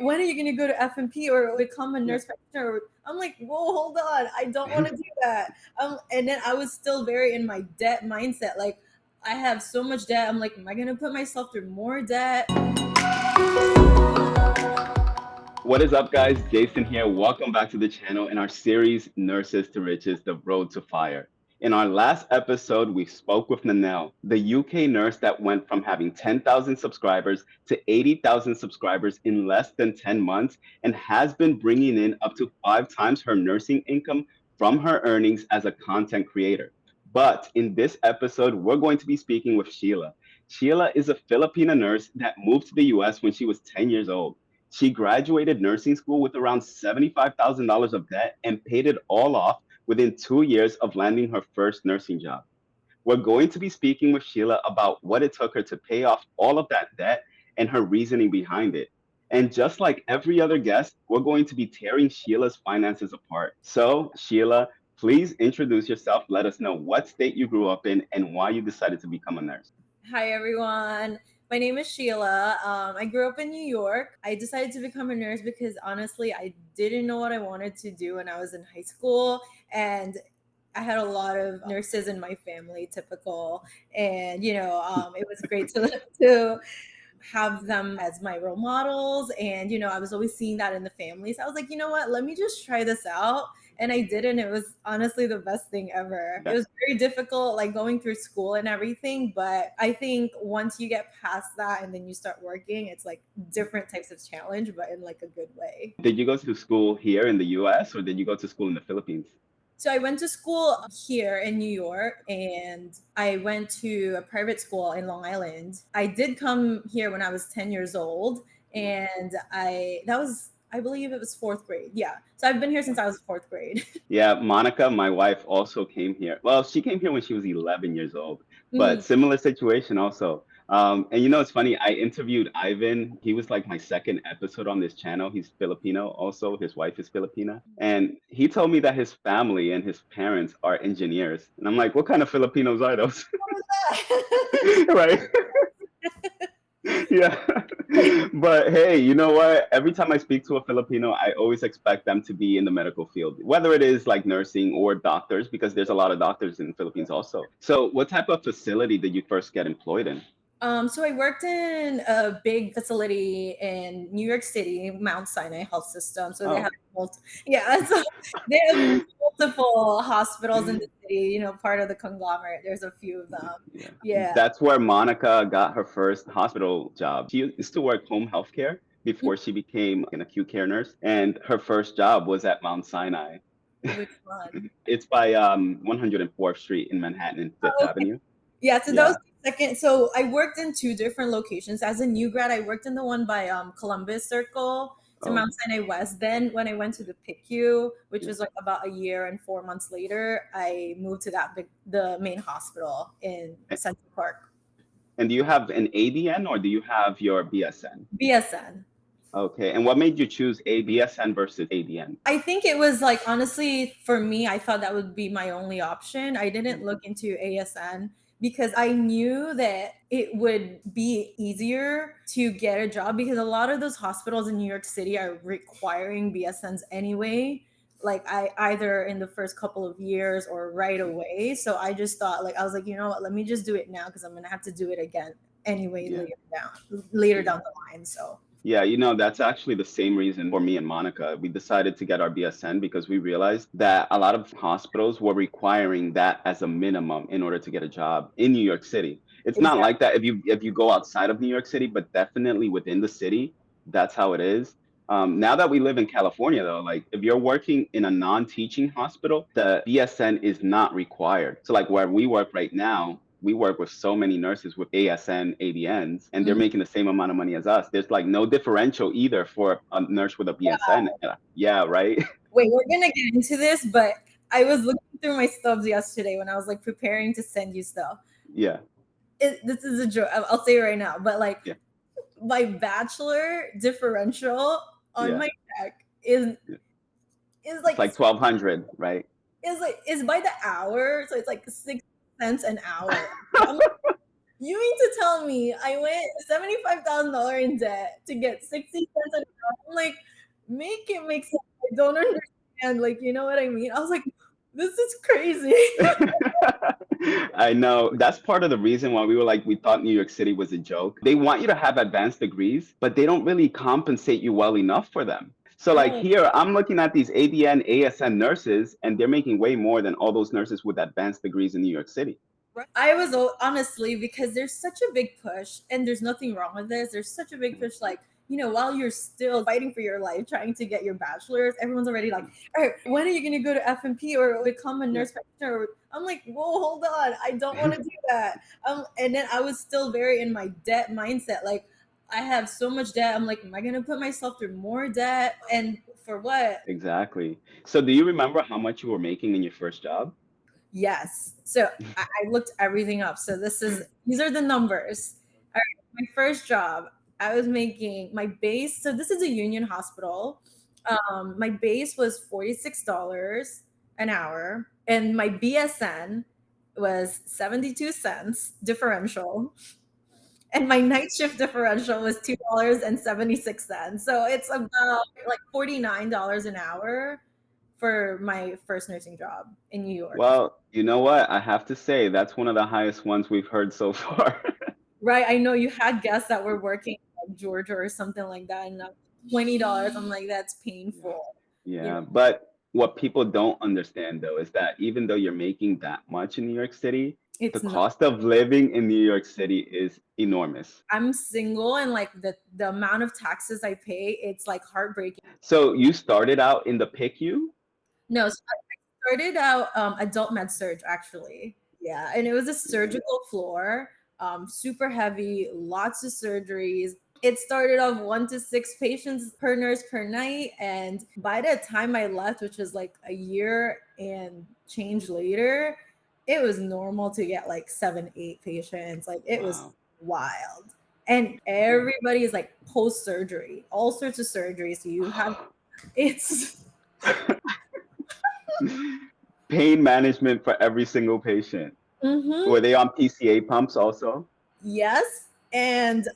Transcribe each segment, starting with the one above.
when are you going to go to FMP or become a nurse practitioner? I'm like, whoa, hold on. I don't want to do that. And then I was still very in my debt mindset. Like, I have so much debt. I'm like, am I going to put myself through more debt? What is up, guys? Jason here. Welcome back to the channel in our series, Nurses to Riches, The Road to Fire. In our last episode, we spoke with Nanelle, the UK nurse that went from having 10,000 subscribers to 80,000 subscribers in less than 10 months and has been bringing in up to 5 times her nursing income from her earnings as a content creator. But in this episode, we're going to be speaking with Shiella. Shiella is a Filipina nurse that moved to the US when she was 10 years old. She graduated nursing school with around $75,000 of debt and paid it all off within 2 years of landing her first nursing job. We're going to be speaking with Shiella about what it took her to pay off all of that debt and her reasoning behind it. And just like every other guest, we're going to be tearing Sheila's finances apart. So, Shiella, please introduce yourself. Let us know what state you grew up in and why you decided to become a nurse. Hi, everyone. My name is Shiella. I grew up in New York. I decided to become a nurse because honestly, I didn't know what I wanted to do when I was in high school. And I had a lot of nurses in my family, typical. And, it was great to have them as my role models. And, I was always seeing that in the family. So I was like, you know what, let me just try this out. And I did, and it was honestly the best thing ever. It was very difficult, like going through school and everything. But I think once you get past that and then you start working, it's like different types of challenge, but in like a good way. Did you go to school here in the US or did you go to school in the Philippines? So I went to school here in New York and I went to a private school in Long Island. I did come here when I was 10 years old and I believe it was fourth grade. Yeah. So I've been here since I was fourth grade. Yeah, Monica, my wife, also came here. Well, she came here when she was 11 years old, but Mhm. similar situation also. And it's funny, I interviewed Ivan. He was like my second episode on this channel. He's Filipino also. His wife is Filipina. And he told me that his family and his parents are engineers. And I'm like, what kind of Filipinos are those? Right? Yeah. But hey, you know what? Every time I speak to a Filipino, I always expect them to be in the medical field, whether it is like nursing or doctors, because there's a lot of doctors in the Philippines also. So, what type of facility did you first get employed in? So I worked in a big facility in New York City, Mount Sinai Health System. So they Oh, have yeah, so they have multiple hospitals in the city, part of the conglomerate. There's a few of them. yeah. Yeah. That's where Monica got her first hospital job. She used to work home healthcare before she became an acute care nurse, and her first job was at Mount Sinai. Which one? It's by 104th Street in Manhattan and Fifth Oh, okay. Avenue. Yeah, so that was Yeah. the second. So I worked in two different locations. As a new grad, I worked in the one by Columbus Circle to Oh, Mount Sinai West. Then when I went to the PICU, which yeah. was like about a year and 4 months later, I moved to the main hospital in Central Park. And do you have an ADN or do you have your BSN? BSN. Okay. And what made you choose a BSN versus ADN? I think it was like honestly for me, I thought that would be my only option. I didn't Mm. look into ASN because I knew that it would be easier to get a job because a lot of those hospitals in New York City are requiring BSNs anyway. Like I either in the first couple of years or right away. So I just thought like I was like, you know what, let me just do it now because I'm gonna have to do it again anyway Yeah. later Yeah. down the line. So Yeah, that's actually the same reason for me and Monica. We decided to get our BSN because we realized that a lot of hospitals were requiring that as a minimum in order to get a job in New York City. It's not exactly. like that if you go outside of New York City, but definitely within the city, that's how it is. Now that we live in California, though, like if you're working in a non-teaching hospital, the BSN is not required. So, like where we work right now, we work with so many nurses with ASN, ADNs, and they're making the same amount of money as us. There's like no differential either for a nurse with a BSN. Yeah, right. Wait, we're gonna get into this, but I was looking through my stubs yesterday when I was like preparing to send you stuff. Yeah, This is a joke. I'll say it right now, but like yeah, my bachelor differential on yeah. my check is It's like like 1,200, right? is by the hour, so it's like 6 cents an hour. I'm You mean to tell me I went $75,000 in debt to get 60 cents an hour? I'm like, make it make sense. I don't understand. Like, you know what I mean? I was like, this is crazy. I know. That's part of the reason why we were like, we thought New York City was a joke. They want you to have advanced degrees, but they don't really compensate you well enough for them. So, like No. here, I'm looking at these ADN, ASN nurses, and they're making way more than all those nurses with advanced degrees in New York City. I was honestly, because there's such a big push, and there's nothing wrong with this. There's such a big push, like, while you're still fighting for your life, trying to get your bachelor's, everyone's already like, all right, when are you going to go to FMP or become a Yeah. nurse practitioner? I'm like, whoa, hold on. I don't want to do that. And then I was still very in my debt mindset. Like, I have so much debt. I'm like, am I going to put myself through more debt? And for what? Exactly. So, do you remember how much you were making in your first job? Yes. So I looked everything up. So these are the numbers. All right. My first job, I was making my base. So this is a union hospital. My base was $46 an hour, and my BSN was 72 cents differential. And my night shift differential was $2.76. So it's about like $49 an hour for my first nursing job in New York. Well, you know what? I have to say, that's one of the highest ones we've heard so far. Right. I know you had guests that were working in like Georgia or something like that, and $20. I'm like, that's Yeah. painful. You know, Yeah, but what people don't understand though is that even though you're making that much in New York City, the it's not. cost of living in New York City is enormous. I'm single, and like the amount of taxes I pay, it's like heartbreaking. So you started out in the PICU? No, so I started out adult med surge actually. Yeah, and it was a Yeah. surgical floor, super heavy, lots of surgeries. It started off 1 to 6 patients per nurse per night, and by the time I left, which was like a year and change later, it was normal to get like 7, 8 patients. Like it was Wow. wild, and everybody is like post surgery, all sorts of surgeries. So you have it's. Pain management for every single patient. Were Mhm. they on PCA pumps also? Yes. And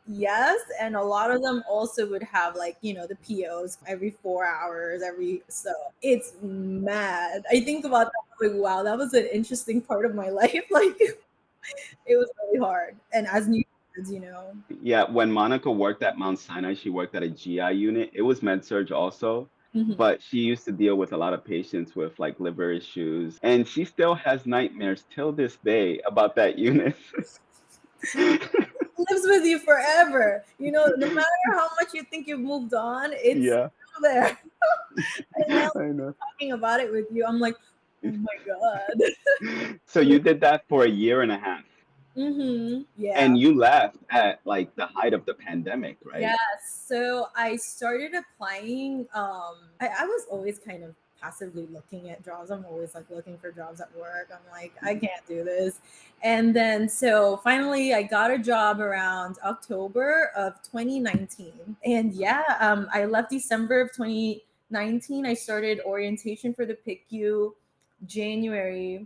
yes, and a lot of them also would have like, the POs every 4 hours, every so it's mad. I think about that like, wow, that was an interesting part of my life. Like it was really hard. And as new kids. Yeah, when Monica worked at Mount Sinai, she worked at a GI unit. It was med surg also, Mhm. but she used to deal with a lot of patients with like liver issues, and she still has nightmares till this day about that unit. Lives with you forever. No matter how much you think you've moved on, it's Yeah, still there. And now I know. talking about it with you, I'm like, oh my God. So you did that for a year and a half, Yeah. and you left at like the height of the pandemic, right? Yes. So I started applying. I was always kind of passively looking at jobs. I'm always like looking for jobs at work. I'm like, I can't do this. And then so finally I got a job around October of 2019. And yeah, I left December of 2019. I started orientation for the PICU January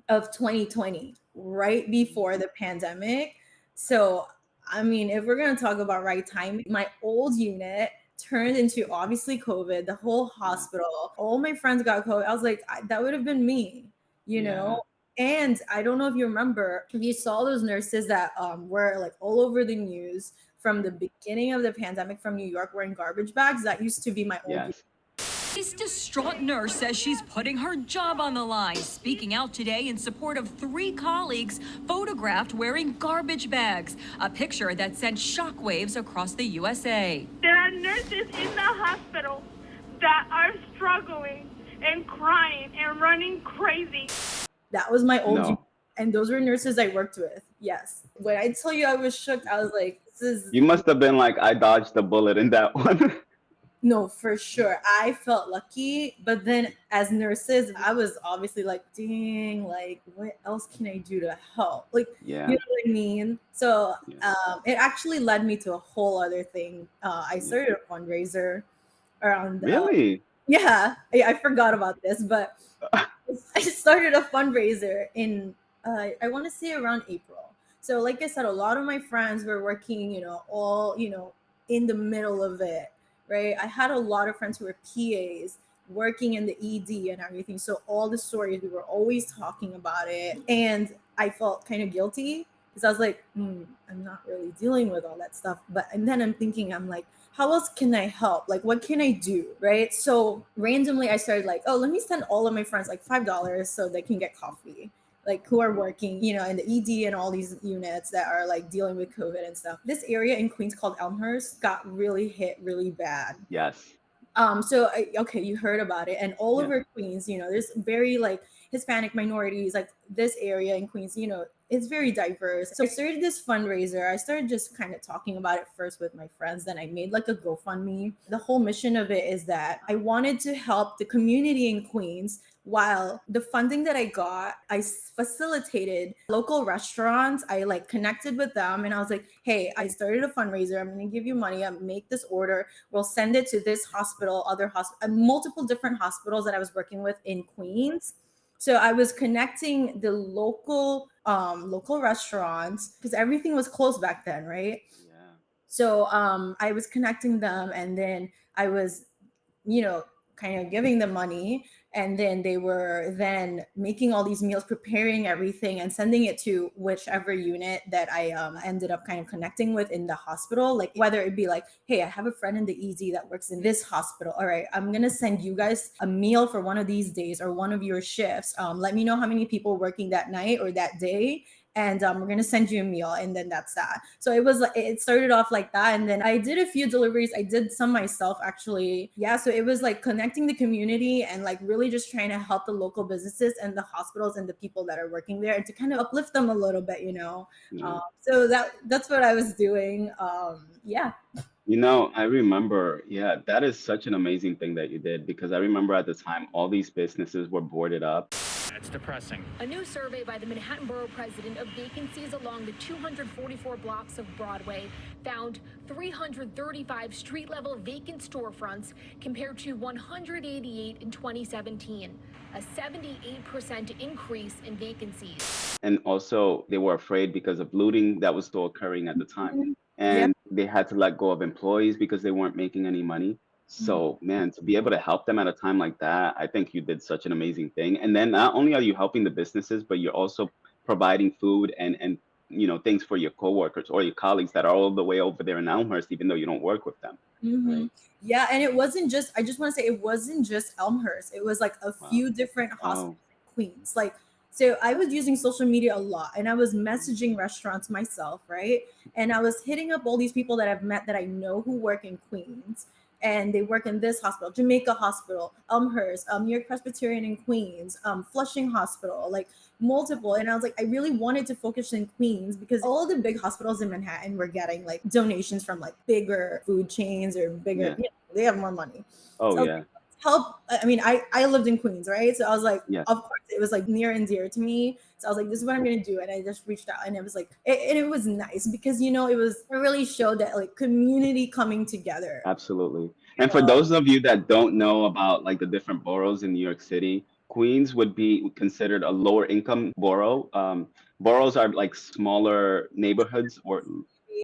of 2020, right before the pandemic. So, I mean, if we're going to talk about right time, my old unit turned into obviously COVID, the whole Yeah, hospital, all my friends got COVID. I was like, that would have been me, you yeah, know? And I don't know if you remember, if you saw those nurses that were like all over the news from the beginning of the pandemic from New York wearing garbage bags. That used to be my old unit. yes. This distraught nurse says she's putting her job on the line, speaking out today in support of 3 colleagues photographed wearing garbage bags, a picture that sent shockwaves across the USA. There are nurses in the hospital that are struggling and crying and running crazy. That was my old unit. No, And those were nurses I worked with. Yes. When I tell you I was shook, I was like, this is you must have been like, I dodged the bullet in that one. no, for sure. I felt lucky. But then as nurses, I was obviously like, dang, like, what else can I do to help? Like, you Yeah, know what I mean? So yeah, it actually led me to a whole other thing. I yeah. started a fundraiser around, Really? yeah, I forgot about this, but I started a fundraiser in I want to say around April. So like I said, a lot of my friends were working, all, in the middle of it, right? I had a lot of friends who were PAs working in the ED and everything. So all the stories, we were always talking about it. And I felt kind of guilty because I was like, I'm not really dealing with all that stuff. But and then I'm thinking, I'm like, how else can I help? Like, what can I do? Right. So randomly, I started like, oh, let me send all of my friends like $5 so they can get coffee, like who are working, in the ED and all these units that are like dealing with COVID and stuff. This area in Queens called Elmhurst got really hit really bad. Yes. So okay, you heard about it, and all Yeah. over Queens, there's very like Hispanic minorities, like this area in Queens, it's very diverse. So I started this fundraiser. I started just kind of talking about it first with my friends. Then I made like a GoFundMe. The whole mission of it is that I wanted to help the community in Queens, while the funding that I got, I facilitated local restaurants. I like connected with them and I was like, hey, I started a fundraiser. I'm going to give you money. I'll make this order. We'll send it to this hospital, other hospital, multiple different hospitals that I was working with in Queens. So I was connecting the local restaurants because everything was closed back then, right? Yeah. So I was connecting them, and then I was, kind of giving them money, and then they were then making all these meals, preparing everything and sending it to whichever unit that I ended up kind of connecting with in the hospital. Like whether it be like, hey, I have a friend in the ED that works in this hospital, all right, I'm gonna send you guys a meal for one of these days or one of your shifts. Let me know how many people working that night or that day, and we're gonna send you a meal, and then that's that. So it was like, it started off like that, and then I did a few deliveries. I did some myself actually. Yeah, so it was like connecting the community and like really just trying to help the local businesses and the hospitals and the people that are working there, and to kind of uplift them a little bit. Yeah. So that's what I was doing. Yeah. I remember, yeah, that is such an amazing thing that you did, because I remember at the time all these businesses were boarded up. That's depressing. A new survey by the Manhattan Borough President of vacancies along the 244 blocks of Broadway found 335 street-level vacant storefronts compared to 188 in 2017, a 78% increase in vacancies. And also, they were afraid because of looting that was still occurring at the time. Yeah. And they had to let go of employees because they weren't making any money. So, man, to be able to help them at a time like that, I think you did such an amazing thing. And then not only are you helping the businesses, but you're also providing food and things for your coworkers or your colleagues that are all the way over there in Elmhurst, even though you don't work with them. Right? Yeah, and it wasn't just, I just want to say, it wasn't just Elmhurst. It was like a Wow. few different Oh, hospitals in Queens. Like, so I was using social media a lot, and I was messaging restaurants myself, right? And I was hitting up all these people that I've met that I know who work in Queens, and they work in this hospital, Jamaica Hospital, Elmhurst, New York Presbyterian in Queens, Flushing Hospital, like multiple. And I was like, I really wanted to focus in Queens because all the big hospitals in Manhattan were getting like donations from like bigger food chains or bigger, yeah. they have more money. Oh, So I was yeah. like, help. I mean, I lived in Queens, right? So I was like, Yeah. of course, it was like near and dear to me. So I was like, this is what I'm gonna do. And I just reached out, and it was like, and it was nice because it really showed that like community coming together. Absolutely. And for those of you that don't know about like the different boroughs in New York City, Queens would be considered a lower income borough. Boroughs are like smaller neighborhoods or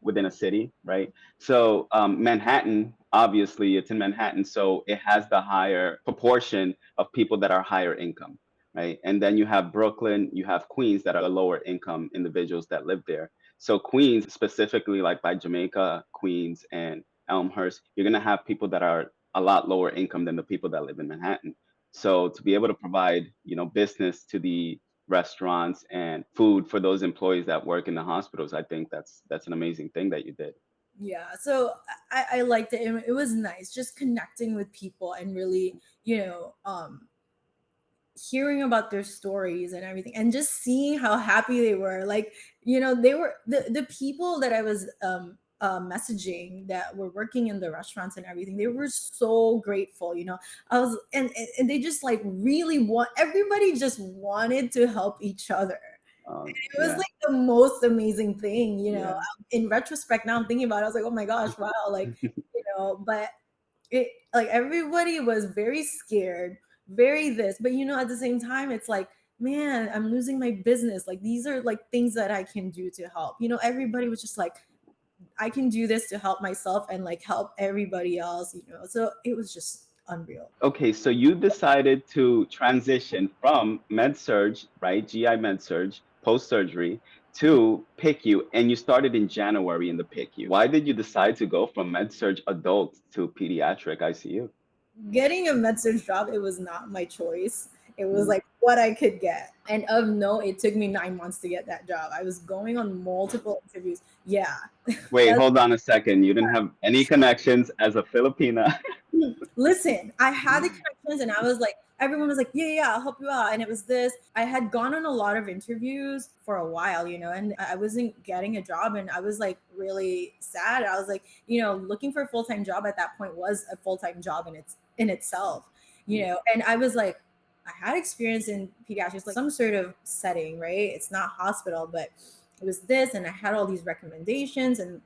within a city, right? So Manhattan, obviously, it's in Manhattan, so it has the higher proportion of people that are higher income, right? And then you have Brooklyn, you have Queens that are lower income individuals that live there. So Queens, specifically like by Jamaica, Queens, and Elmhurst, you're gonna have people that are a lot lower income than the people that live in Manhattan. So to be able to provide, business to the restaurants and food for those employees that work in the hospitals, I think that's an amazing thing that you did. Yeah, so I liked it. It was nice just connecting with people and really, hearing about their stories and everything, and just seeing how happy they were. Like, they were the people that I was messaging that were working in the restaurants and everything. They were so grateful. I was, and they just like really everybody just wanted to help each other. It was Yeah, like the most amazing thing. yeah, In retrospect, now I'm thinking about it, I was like, oh my gosh, wow. Like, but it, like, everybody was very scared, very this, but at the same time, it's like, man, I'm losing my business. Like, these are like things that I can do to help. Everybody was just like, I can do this to help myself and like help everybody else. So it was just unreal. Okay, so you decided to transition from med surge, right? GI med surge, post surgery to PICU, and you started in January in the PICU. Why did you decide to go from med surge adult to pediatric ICU? Getting a med surg job, it was not my choice. It was Mm. like what I could get. And of note, it took me 9 months to get that job. I was going on multiple interviews. Yeah. Wait, That's, hold on a second. You didn't have any connections as a Filipina. listen, I had the connections and I was like, everyone was like, yeah, yeah, I'll help you out. And it was this. I had gone on a lot of interviews for a while, and I wasn't getting a job, and I was like really sad. I was like, looking for a full-time job at that point was a full-time job in itself, and I was like, I had experience in pediatrics, like some sort of setting, right? It's not hospital, but it was this, and I had all these recommendations and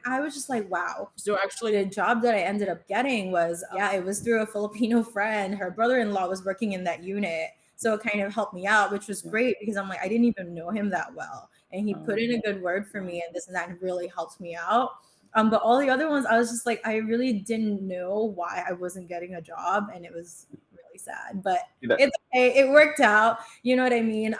I was just like, wow. So actually the job that I ended up getting was, yeah, it was through a Filipino friend. Her brother-in-law was working in that unit, so it kind of helped me out, which was great because I'm like, I didn't even know him that well, and he put in a good word for me and this and that, and really helped me out. But all the other ones, I was just like, I really didn't know why I wasn't getting a job, and it was really sad, but That- it's okay. It worked out. You know what I mean?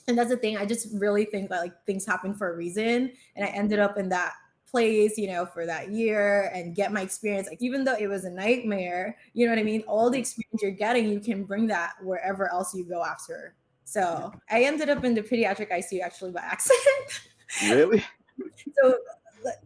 And that's the thing. I just really think that like things happen for a reason, and I ended up in that place, for that year and get my experience. Like, even though it was a nightmare, you know what I mean? All the experience you're getting, you can bring that wherever else you go after. So I ended up in the pediatric ICU actually by accident. Really? So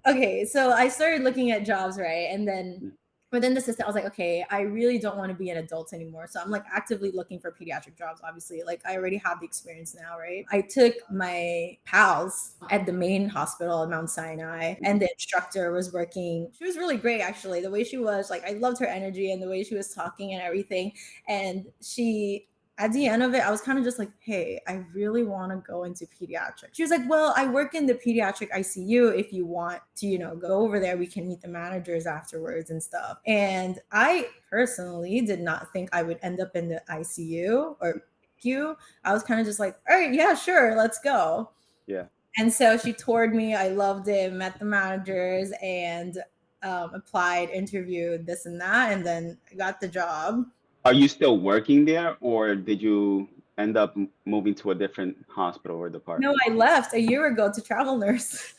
okay, so I started looking at jobs, right? And then within the system, I was like, okay, I really don't want to be an adult anymore. So I'm like actively looking for pediatric jobs. Obviously, like I already have the experience now, right? I took my pals at the main hospital at Mount Sinai, and the instructor was working. She was really great, actually. The way she was, like, I loved her energy and the way she was talking and everything. And she, at the end of it, I was kind of just like, hey, I really want to go into pediatrics. She was like, well, I work in the pediatric ICU. If you want to, go over there, we can meet the managers afterwards and stuff. And I personally did not think I would end up in the ICU or PICU. I was kind of just like, all right, yeah, sure, let's go. Yeah. And so she toured me. I loved it, met the managers, and applied, interviewed, this and that, and then I got the job. Are you still working there, or did you end up moving to a different hospital or No, department? I left a year ago to travel nurse.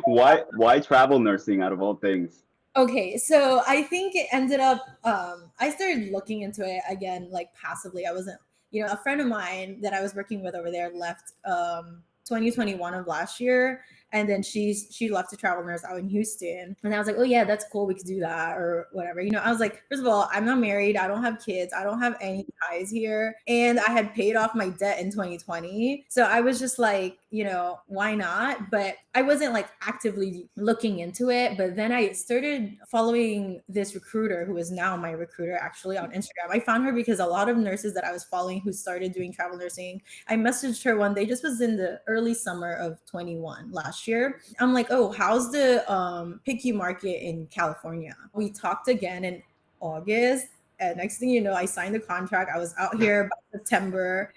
Why travel nursing out of all things? Okay, so I think it ended up, I started looking into it again, like passively. I wasn't, a friend of mine that I was working with over there left 2021 of last year. And then she left to travel nurse out in Houston. And I was like, oh yeah, that's cool. We could do that or whatever. I was like, first of all, I'm not married. I don't have kids. I don't have any ties here. And I had paid off my debt in 2020. So I was just like, why not? But I wasn't like actively looking into it. But then I started following this recruiter who is now my recruiter actually on Instagram. I found her because a lot of nurses that I was following who started doing travel nursing, I messaged her one day, just was in the early summer of 21 last year. I'm like, oh, how's the PICU market in California? We talked again in August. And next thing you know, I signed the contract. I was out here by September,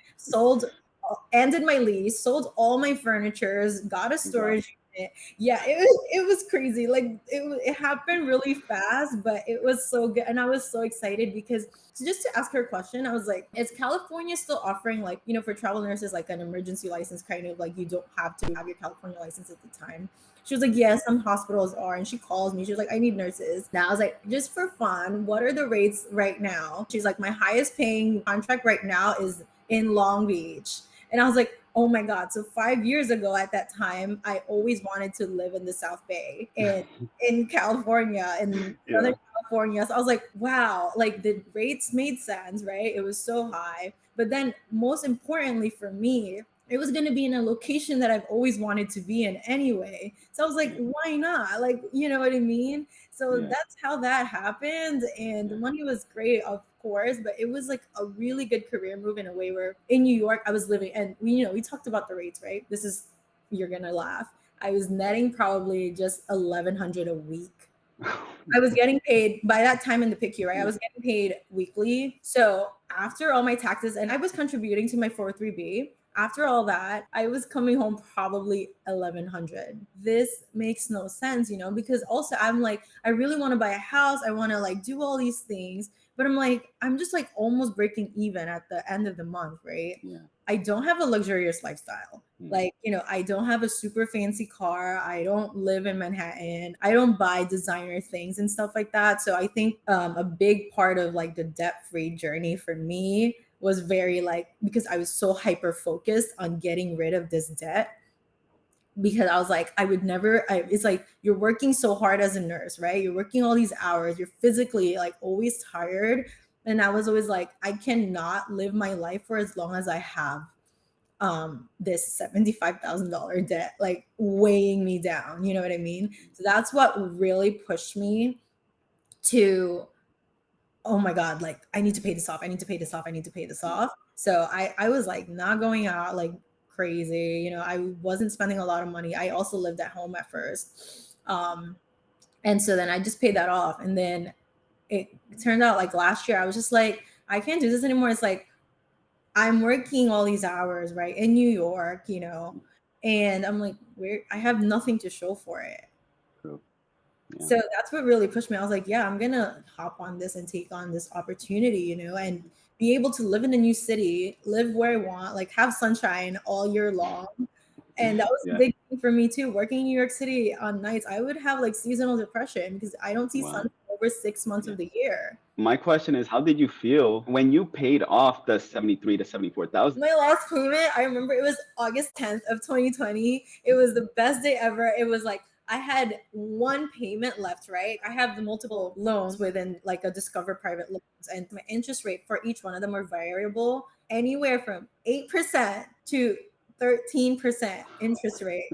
ended my lease, sold all my furnitures, got a storage unit. Yeah, it was crazy. Like it happened really fast, but it was so good, and I was so excited because, so just to ask her a question, I was like, is California still offering, like, for travel nurses, like an emergency license, kind of like you don't have to have your California license at the time? She was like, yeah, some hospitals are. And she calls me. She was like, I need nurses. Now I was like, just for fun, what are the rates right now? She's like, my highest paying contract right now is in Long Beach. And I was like, oh my God. So 5 years ago at that time, I always wanted to live in the South Bay and in California, in Southern California. So I was like, wow, like the rates made sense, right? It was so high. But then most importantly for me, it was going to be in a location that I've always wanted to be in anyway. So I was like, why not? Like, you know what I mean? So that's how that happened. And the money was great, of course, but it was like a really good career move in a way where in New York, I was living, and we talked about the rates, right? You're going to laugh. I was netting probably just 1,100 a week. I was getting paid by that time in the PICU, right? I was getting paid weekly. So after all my taxes, and I was contributing to my 403B. After all that, I was coming home probably 1100. This makes no sense, because also I'm like, I really want to buy a house. I want to like do all these things, but I'm like, I'm just like almost breaking even at the end of the month, right? Yeah. I don't have a luxurious lifestyle. Like, I don't have a super fancy car. I don't live in Manhattan. I don't buy designer things and stuff like that. So I think a big part of like the debt-free journey for me was very like, because I was so hyper focused on getting rid of this debt, because I was like, I would never, it's like, you're working so hard as a nurse, right? You're working all these hours. You're physically like always tired. And I was always like, I cannot live my life for as long as I have this $75,000 debt like weighing me down, you know what I mean? So that's what really pushed me to, oh my god, like I need to pay this off, I need to pay this off, I need to pay this off. So I was like not going out like crazy, I wasn't spending a lot of money. I also lived at home at first, and so then I just paid that off. And then it turned out like last year I was just like, I can't do this anymore. It's like I'm working all these hours, right, in New York, and I'm like, where I have nothing to show for it. True. Yeah. So that's what really pushed me. I was like, yeah, I'm gonna hop on this and take on this opportunity, and be able to live in a new city, live where I want, like have sunshine all year long. And that was a big thing for me too. Working in New York City on nights, I would have like seasonal depression because I don't see sun for over 6 months of the year. My question is, how did you feel when you paid off the 73 to 74,000? My last payment, I remember it was August 10th of 2020. It was the best day ever. It was like I had one payment left, right? I have the multiple loans within like a Discover Private Loans, and my interest rate for each one of them are variable, anywhere from 8% to 13% interest rate.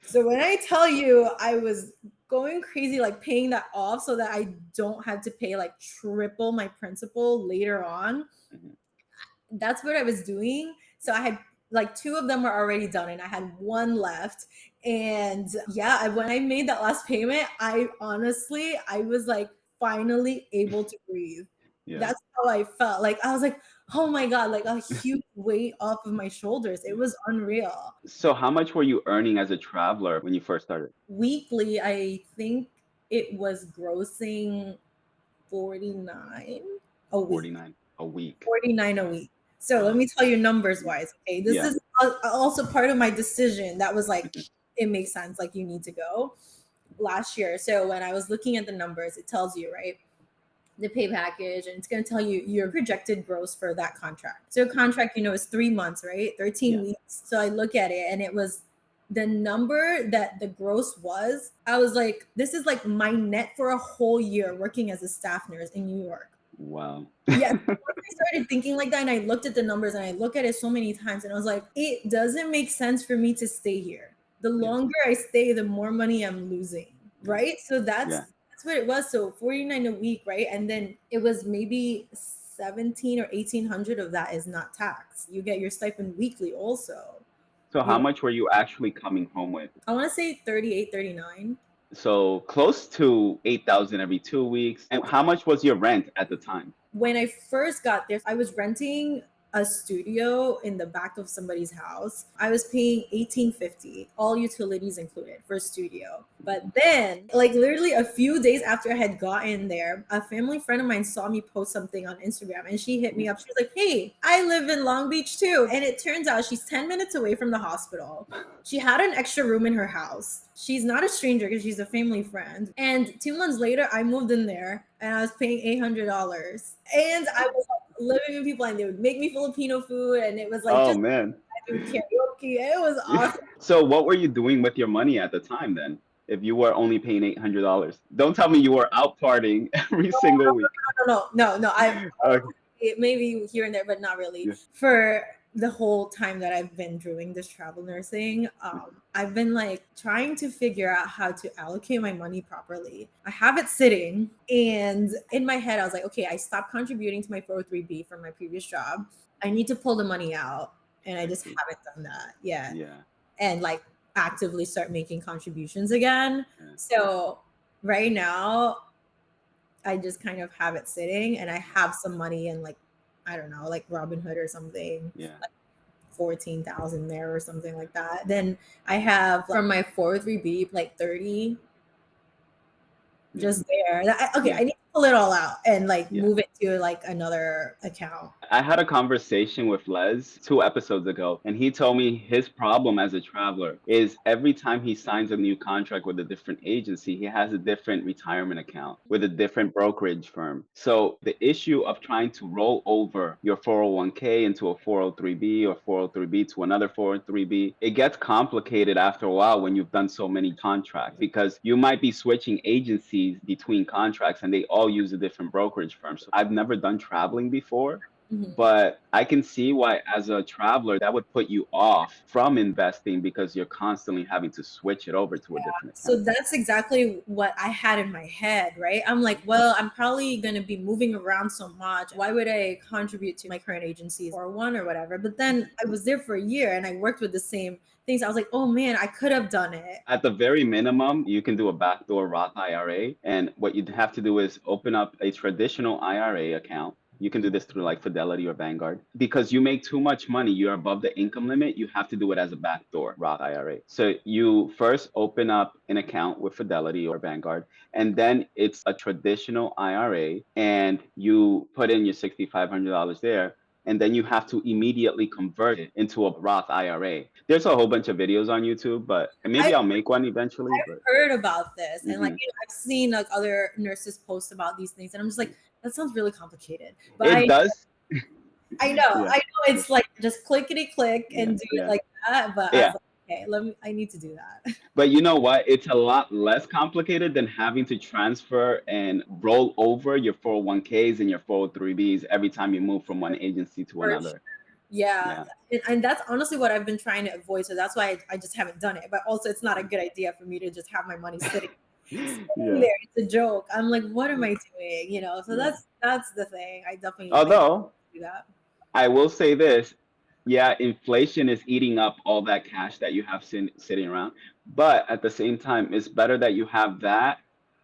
So when I tell you I was going crazy, like paying that off so that I don't have to pay like triple my principal later on, that's what I was doing. So I had like two of them were already done and I had one left. And yeah, when I made that last payment, I was like finally able to breathe. That's how I felt. Like I was like, oh my god, like a huge weight off of my shoulders. It was unreal. So how much were you earning as a traveler when you first started? Weekly, I think it was grossing 49 a week. 49 a week. 49 a week. So let me tell you numbers wise. Okay, this is also part of my decision that was like, it makes sense. Like you need to go last year. So when I was looking at the numbers, it tells you, right, the pay package, and it's going to tell you your projected gross for that contract. So a contract, is 3 months, right? 13 weeks. So I look at it and it was the number that the gross was. I was like, this is like my net for a whole year working as a staff nurse in New York. Wow. Yeah. Once I started thinking like that and I looked at the numbers and I look at it so many times and I was like, it doesn't make sense for me to stay here. The longer I stay, the more money I'm losing. Right. So that's what it was. So 49 a week, right? And then it was maybe 17 or 1800 of that is not taxed. You get your stipend weekly also. So how much were you actually coming home with? I want to say 38, 39. So close to 8,000 every 2 weeks. And how much was your rent at the time? When I first got there, I was renting a studio in the back of somebody's house. I was paying $18.50, all utilities included, for a studio. But then, like literally a few days after I had gotten there, a family friend of mine saw me post something on Instagram and she hit me up. She was like, hey, I live in Long Beach too. And it turns out she's 10 minutes away from the hospital. She had an extra room in her house. She's not a stranger because she's a family friend. And 2 months later, I moved in there and I was paying $800. And I was like, living with people and they would make me Filipino food and it was like I do karaoke. It was awesome. So what were you doing with your money at the time then? If you were only paying $800, don't tell me you were out partying every single week. No. Maybe here and there, but not really. Yeah. For the whole time that I've been doing this travel nursing, I've been like trying to figure out how to allocate my money properly. I have it sitting and in my head, I was like, okay, I stopped contributing to my 403B from my previous job. I need to pull the money out. And I just haven't done that yet. Yeah. And like actively start making contributions again. So right now I just kind of have it sitting, and I have some money in, like, I don't know, like Robinhood or something, Yeah. like 14,000 there or something like that. Then I have from my 403b like 30 Yeah. just there. Okay, Yeah. I need to pull it all out and like Yeah. move it to like another account. I had a conversation with Les 2 episodes ago, and he told me his problem as a traveler is every time he signs a new contract with a different agency, he has a different retirement account with a different brokerage firm. So the issue of trying to roll over your 401k into a 403b or 403b to another 403b, it gets complicated after a while when you've done so many contracts because you might be switching agencies between contracts and they all use a different brokerage firm. So I've never done traveling before, Mhm. but I can see why, as a traveler, that would put you off from investing because you're constantly having to switch it over to a different account. So that's exactly what I had in my head, right? I'm like, well, I'm probably going to be moving around so much. Why would I contribute to my current agency or one or whatever? But then I was there for a year and I worked with the same things. I was like, oh man, I could have done it. At the very minimum, you can do a backdoor Roth IRA. And what you'd have to do is open up a traditional IRA account. You can do this through like Fidelity or Vanguard. Because you make too much money, you're above the income limit, you have to do it as a backdoor Roth IRA. So you first open up an account with Fidelity or Vanguard, and then it's a traditional IRA, and you put in your $6,500 there. And then you have to immediately convert it into a Roth IRA. There's a whole bunch of videos on YouTube, but and maybe I'll make one eventually. But Heard about this, and like, mhm. I've seen like other nurses post about these things, and I'm just like, that sounds really complicated. But It does. I know, Yeah, I know it's like just clickety click yeah, and do it yeah, like that. But I was yeah. like, okay, I need to do that. But you know what? It's a lot less complicated than having to transfer and roll over your 401ks and your 403bs every time you move from one agency to For sure. another. Yeah, Yeah. and that's honestly what I've been trying to avoid. So that's why I just haven't done it. But also, it's not a good idea for me to just have my money sitting Yeah. there. It's a joke. I'm like, what am Yeah. I doing? So Yeah. that's the thing. I Although do that. I will say this, yeah, inflation is eating up all that cash that you have sitting around. But at the same time, it's better that you have that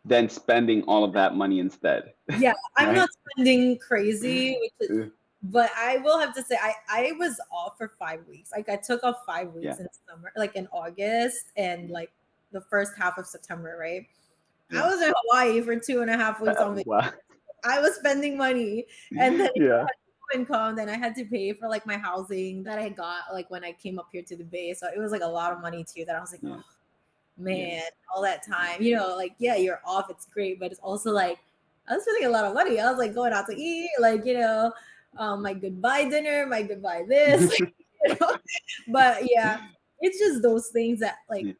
than spending all of that money instead, Yeah, I'm right? not spending crazy, Uh, but I will have to say I was off for 5 weeks. Like I took off 5 weeks Yeah. in summer, like in August and like the first half of September, right? I Yeah. was in Hawaii for 2.5 weeks on vacation. Wow. I was spending money, and then I Yeah. had no income. Then I had to pay for like my housing that I got like when I came up here to the Bay. So it was like a lot of money too. That I was like, Yeah. oh Yeah. man, all that time. Like yeah, you're off. It's great, but it's also like I was spending a lot of money. I was like going out to eat, like my goodbye dinner, my goodbye this, you know. But yeah, it's just those things that like Yeah.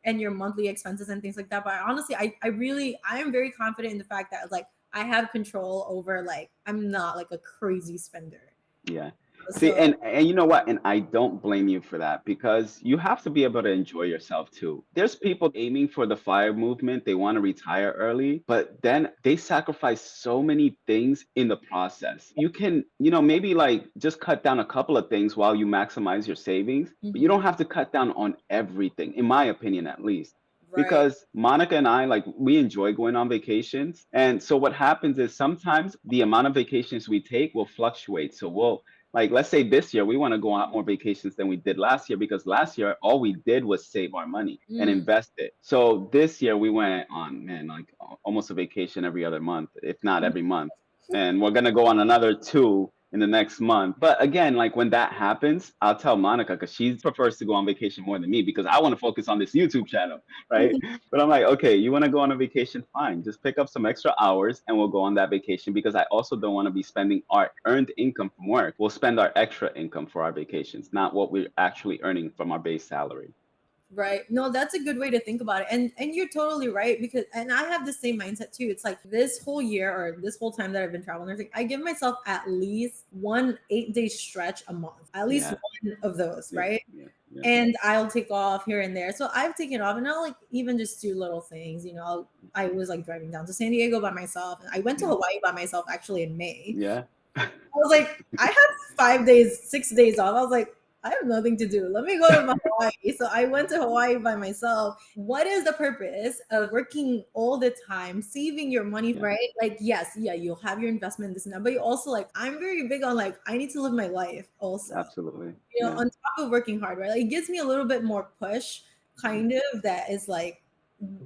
and your monthly expenses and things like that. But honestly, I am very confident in the fact that like I have control over like I'm not like a crazy spender. Yeah. See, So and you know what? And I don't blame you for that because you have to be able to enjoy yourself too. There's people aiming for the fire movement, they want to retire early, but then they sacrifice so many things in the process. You can, maybe like just cut down a couple of things while you maximize your savings, but you mhm, don't have to cut down on everything, in my opinion at least. right, Because Monica and I, like, we enjoy going on vacations. And so what happens is sometimes the amount of vacations we take will fluctuate. So we'll, like, let's say this year we want to go on more vacations than we did last year because last year all we did was save our money and mm, invest it. So this year we went on, man, like almost a vacation every other month, if not every month. And we're gonna go on another two in the next month. But again, like when that happens, I'll tell Monica because she prefers to go on vacation more than me because I want to focus on this YouTube channel, right? But I'm like, okay, you want to go on a vacation? Fine. Just pick up some extra hours and we'll go on that vacation because I also don't want to be spending our earned income from work. We'll spend our extra income for our vacations, not what we're actually earning from our base salary. right. No, that's a good way to think about it. And you're totally right because and I have the same mindset too. It's like this whole year or this whole time that I've been traveling nursing, I give myself at least one 8-day stretch a month. At least Yeah, one of those, yeah, right? yeah, yeah. And I'll take off here and there. So I've taken off and I'll like even just do little things. I was like driving down to San Diego by myself. And I went to Yeah. Hawaii by myself actually in May. Yeah. I was like, I had 5 days, 6 days off. I was like, I have nothing to do. Let me go to Hawaii. So I went to Hawaii by myself. What is the purpose of working all the time, saving your money, Yeah, right? Like, yes, yeah, you'll have your investment, this and that, but you also like, I'm very big on like, I need to live my life also, absolutely. you know, Yeah. on top of working hard, right? Like, it gives me a little bit more push, Mhm. kind of, that is like,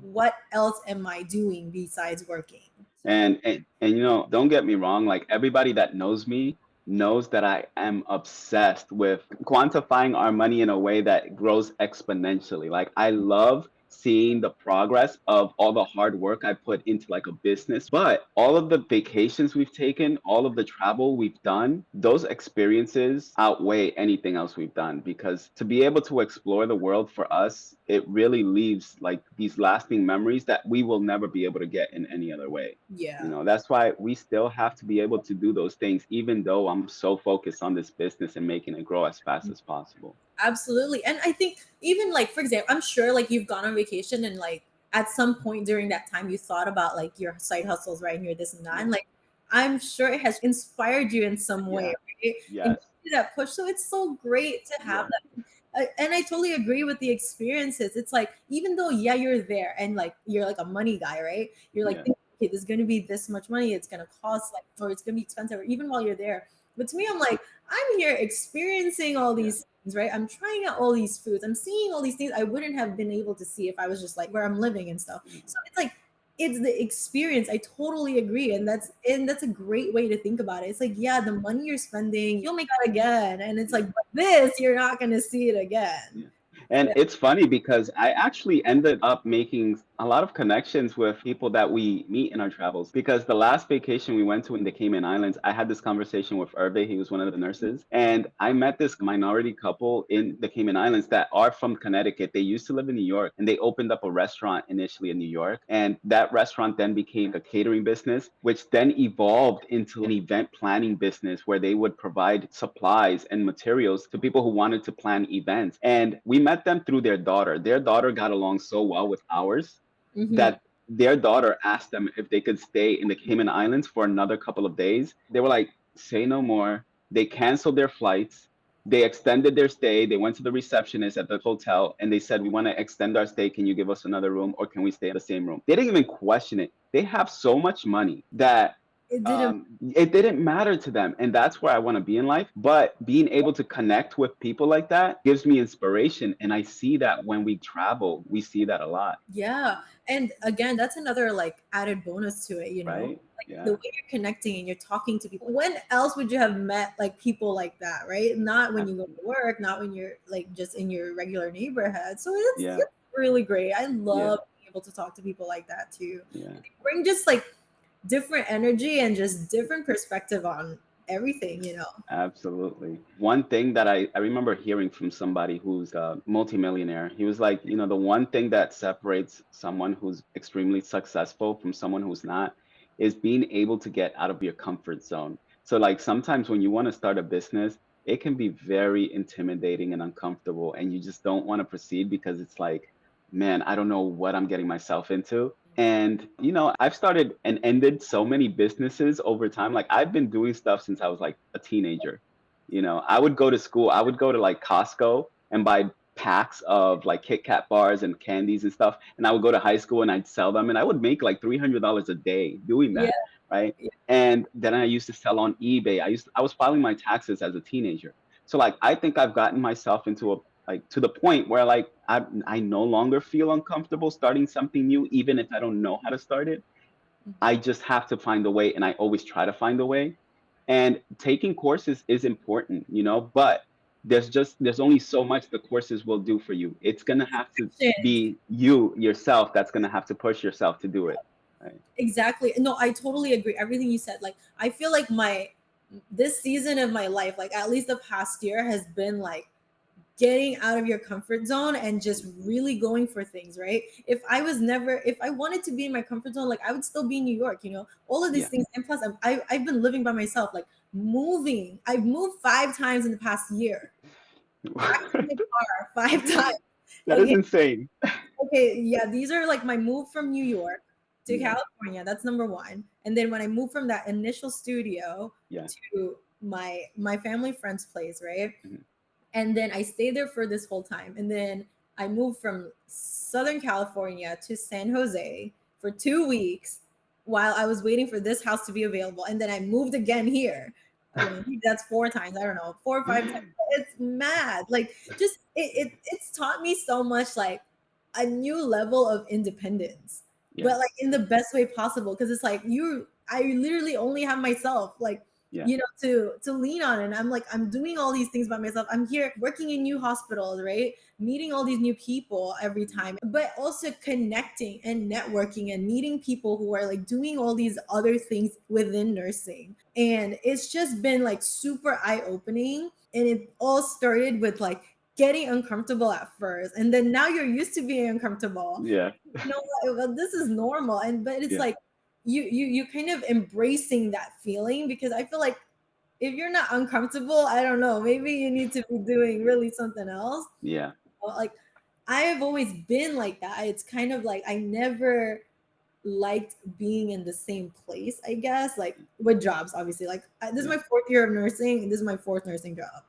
what else am I doing besides working? And don't get me wrong, like everybody that knows me knows that I am obsessed with quantifying our money in a way that grows exponentially. Like I love seeing the progress of all the hard work I put into like a business. But all of the vacations we've taken, all of the travel we've done, those experiences outweigh anything else we've done because to be able to explore the world for us, it really leaves like these lasting memories that we will never be able to get in any other way. Yeah. That's why we still have to be able to do those things, even though I'm so focused on this business and making it grow as fast as possible. Absolutely. And I think even like, for example, I'm sure like you've gone on vacation and like at some point during that time you thought about like your side hustles, right? And you're this and that. Yeah. And like I'm sure it has inspired you in some way, Yeah. right? And Yes. give you that push. So it's so great to have Yeah. that. And I totally agree with the experiences. It's like even though yeah, you're there and like you're like a money guy, right? You're like Yeah. thinking, okay, there's gonna be this much money, it's gonna cost like or it's gonna be expensive, or even while you're there. But to me, I'm like, I'm here experiencing all Yeah. these things, right? I'm trying out all these foods. I'm seeing all these things I wouldn't have been able to see if I was just like where I'm living and stuff. So it's like it's the experience. I totally agree. And that's a great way to think about it. It's like, yeah, the money you're spending, you'll make that again. And it's like, Yeah. but this, you're not gonna see it again. Yeah. And Yeah. it's funny because I actually ended up making a lot of connections with people that we meet in our travels. Because the last vacation we went to in the Cayman Islands, I had this conversation with Hervé. He was one of the nurses. And I met this minority couple in the Cayman Islands that are from Connecticut. They used to live in New York and they opened up a restaurant initially in New York. And that restaurant then became a catering business, which then evolved into an event planning business where they would provide supplies and materials to people who wanted to plan events. And we met them through their daughter. Their daughter got along so well with ours Hmm. that their daughter asked them if they could stay in the Cayman Islands for another couple of days. They were like, say no more. They canceled their flights. They extended their stay. They went to the receptionist at the hotel and they said, we want to extend our stay. Can you give us another room or can we stay in the same room? They didn't even question it. They have so much money that It didn't. it didn't matter to them. And that's where I want to be in life. But being able to connect with people like that gives me inspiration. And I see that when we travel, we see that a lot, Yeah. And again, that's another like added bonus to it, you know? right? Like the Yeah, way you're connecting and you're talking to people. When else would you have met like people like that, right? Not when you go to absolutely. work, not when you're like just in your regular neighborhood. So it's Yeah, really great. I yeah, love being able to talk to people like that too. yeah. They bring just like different energy and just different perspective on everything, you know? Absolutely. One thing that I remember hearing from somebody who's a multimillionaire, he was like, the one thing that separates someone who's extremely successful from someone who's not is being able to get out of your comfort zone. So, like, sometimes when you want to start a business, it can be very intimidating and uncomfortable, and you just don't want to proceed because it's like, man, I don't know what I'm getting myself into. And, I've started and ended so many businesses over time. Like, I've been doing stuff since I was like a teenager. I would go to school, I would go to like Costco and buy packs of like Kit Kat bars and candies and stuff. And I would go to high school and I'd sell them and I would make like $300 a day doing Yeah. that. Right. Yeah. And then I used to sell on eBay. I was filing my taxes as a teenager. So like, I think I've gotten myself into a, like to the point where like I no longer feel uncomfortable starting something new, even if I don't know how to start it. I just have to find a way, and I always try to find a way. And taking courses is important, but there's only so much the courses will do for you. It's gonna have to be you yourself that's gonna have to push yourself to do it. Right. Exactly. No, I totally agree. Everything you said. Like, I feel like this season of my life, like at least the past year, has been like getting out of your comfort zone and just really going for things, right? If I wanted to be in my comfort zone, like I would still be in New York, you know, all of these Yeah. things. And plus, I've been living by myself, like moving. I've moved 5 times in the past year, packed in the car 5 times. That is Okay. insane. Okay, yeah, these are like my move from New York to Yeah. California. That's number one. And then when I moved from that initial studio Yeah. to my family friend's place, right? Mhm. And then I stayed there for this whole time. And then I moved from Southern California to San Jose for 2 weeks while I was waiting for this house to be available. And then I moved again here. I mean, that's 4 times. I don't know, 4 or 5 times. It's mad. Like, just it's taught me so much, like a new level of independence, but like in the best way possible. Because it's like I literally only have myself, like to lean on. And I'm like, I'm doing all these things by myself. I'm here working in new hospitals, right? Meeting all these new people every time, but also connecting and networking and meeting people who are like doing all these other things within nursing. And it's just been like super eye-opening. And it all started with like getting uncomfortable at first, and then now you're used to being uncomfortable. Yeah. You know what? Well, this is normal. But it's like you kind of embracing that feeling, because I feel like if you're not uncomfortable, I don't know, maybe you need to be doing really something else. Yeah. Like, I've always been like that. It's kind of like I never liked being in the same place, I guess, like with jobs, obviously. Like, this is my 4th year of nursing, and this is my 4th nursing job.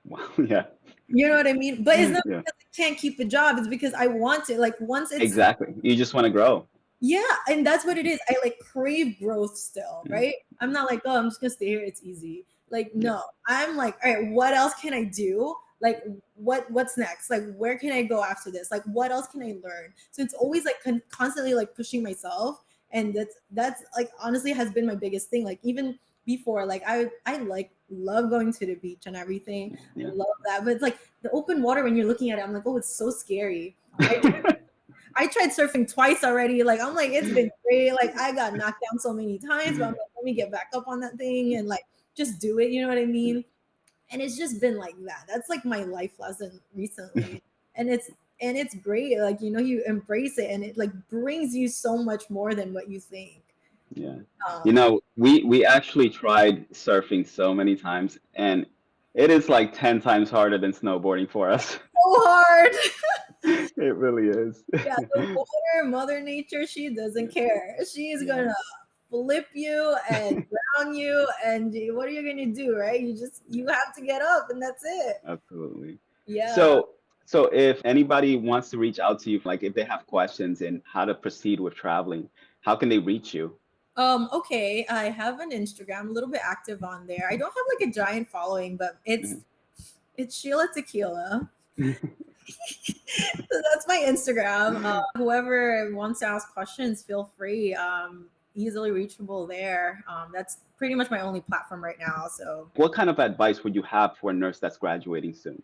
Wow. Yeah. You know what I mean? But it's not because I can't keep a job. It's because I want to. Like, once it's exactly, you just want to grow. Yeah, and that's what it is. I like crave growth still, right? I'm not like, oh, I'm just gonna stay here, it's easy. Like, no, I'm like, all right, what else can I do? Like, what's next? Like, where can I go after this? Like, what else can I learn? So it's always like constantly like pushing myself, and that's like honestly has been my biggest thing. Like, even before, like I like love going to the beach and everything. I love that, but it's like the open water, when you're looking at it, I'm like, oh, it's so scary. I tried surfing twice already. Like, I'm like, it's been great. Like, I got knocked down so many times, but I'm like, let me get back up on that thing and like just do it. You know what I mean? And it's just been like that. That's like my life lesson recently. And it's great. Like, you embrace it, and it like brings you so much more than what you think. Yeah. We actually tried surfing so many times, and it is like 10 times harder than snowboarding for us. So hard. It really is. Yeah, the water, Mother Nature, she doesn't care. She's gonna flip you and drown you, and what are you gonna do, right? You have to get up, and that's it. Absolutely. Yeah. So if anybody wants to reach out to you, like if they have questions in how to proceed with traveling, how can they reach you? Okay, I have an Instagram, a little bit active on there. I don't have like a giant following, but it's Shiella Tequila. So that's my Instagram. Whoever wants to ask questions, feel free. Easily reachable there. That's pretty much my only platform right now. So, what kind of advice would you have for a nurse that's graduating soon?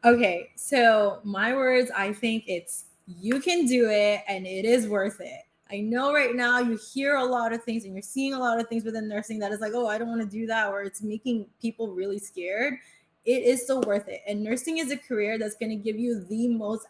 Okay, so my words, I think it's you can do it, and it is worth it. I know right now you hear a lot of things and you're seeing a lot of things within nursing that is like, oh, I don't want to do that, or it's making people really scared. It is still worth it. And nursing is a career that's going to give you the most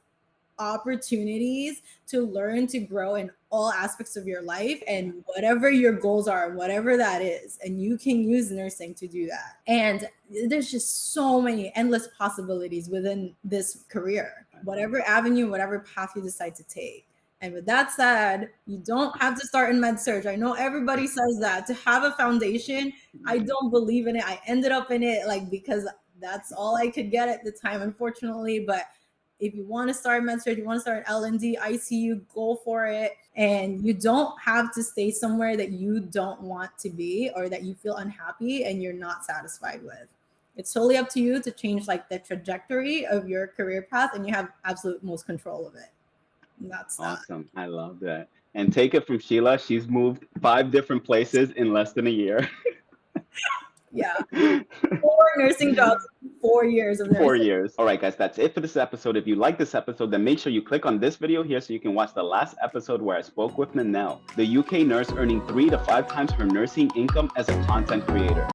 opportunities to learn, to grow in all aspects of your life, and whatever your goals are, whatever that is. And you can use nursing to do that. And there's just so many endless possibilities within this career, whatever avenue, whatever path you decide to take. And with that said, you don't have to start in med surg. I know everybody says that to have a foundation. I don't believe in it. I ended up in it like because that's all I could get at the time, unfortunately. But if you want to start med surg, you want to start L&D, ICU, go for it. And you don't have to stay somewhere that you don't want to be, or that you feel unhappy and you're not satisfied with. It's totally up to you to change like the trajectory of your career path, and you have absolute most control of it. And that's awesome. I love that. And take it from Shiella. She's moved 5 different places in less than a year. Yeah. 4 nursing jobs, 4 years of nursing. 4 years. All right, guys, that's it for this episode. If you like this episode, then make sure you click on this video here so you can watch the last episode where I spoke with Nanelle, the UK nurse earning 3 to 5 times her nursing income as a content creator.